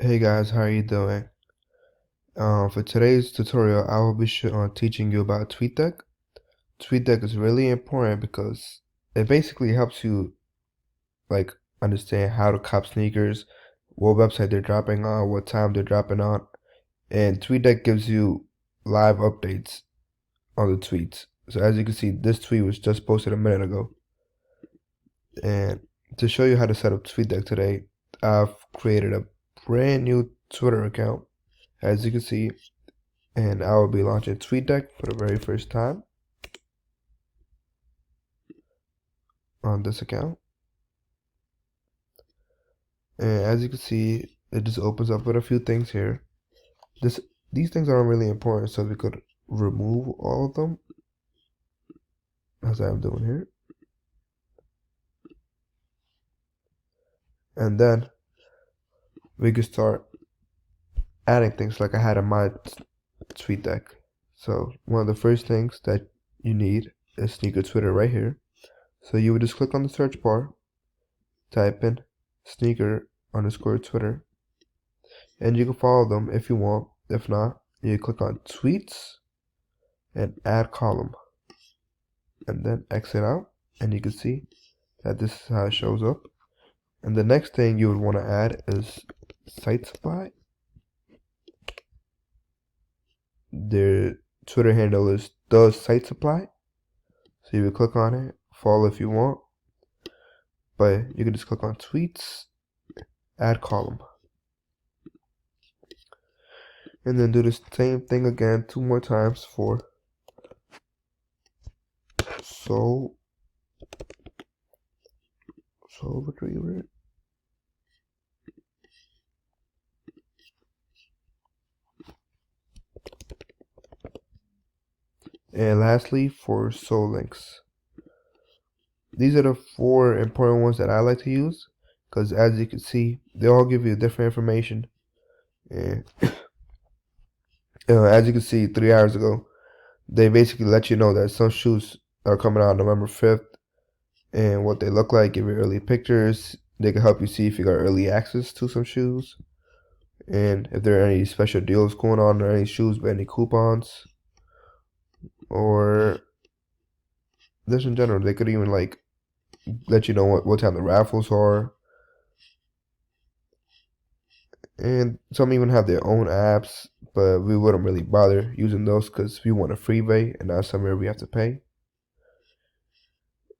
Hey guys, how are you doing? For today's tutorial, I will be teaching you about TweetDeck. TweetDeck is really important because it basically helps you like understand how to cop sneakers, what website they're dropping on, what time they're dropping on, and TweetDeck gives you live updates on the tweets. So as you can see, this tweet was just posted a minute ago. And to show you how to set up TweetDeck today, I've created a brand new Twitter account, as you can see. And I will be launching TweetDeck for the very first time on this account. And as you can see, it just opens up with a few things here. These things aren't really important, so we could remove all of them, as I'm doing here. And then we could start adding things like I had in my TweetDeck. So one of the first things that you need is sneaker Twitter right here. So you would just click on the search bar, type in sneaker_Twitter, and you can follow them if you want. If not, you click on tweets and add column, and then exit out, and you can see that this is how it shows up. And the next thing you would want to add is site supply. Their Twitter handle is does site supply, so you would click on it, follow if you want, but you can just click on tweets, add column, and then do the same thing again 2 more times for soul retriever. And lastly, for soul links. These are the 4 important ones that I like to use, because as you can see, they all give you different information. And as you can see, 3 hours ago, they basically let you know that some shoes are coming out November 5th and what they look like, give you early pictures. They can help you see if you got early access to some shoes, and if there are any special deals going on or any shoes with any coupons, or just in general. They could even like let you know what time the raffles are. And some even have their own apps, but we wouldn't really bother using those because we want a freebie and not somewhere we have to pay.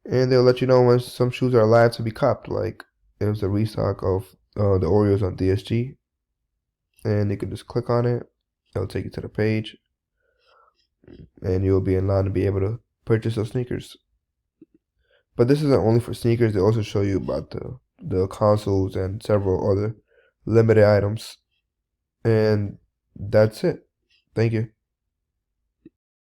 And they'll let you know when some shoes are allowed to be copped, like it was a restock of the Oreos on DSG. And you can just click on it, it'll take you to the page, and you'll be in line to be able to purchase those sneakers. But this isn't only for sneakers, they also show you about the consoles and several other limited items. And that's it. Thank you.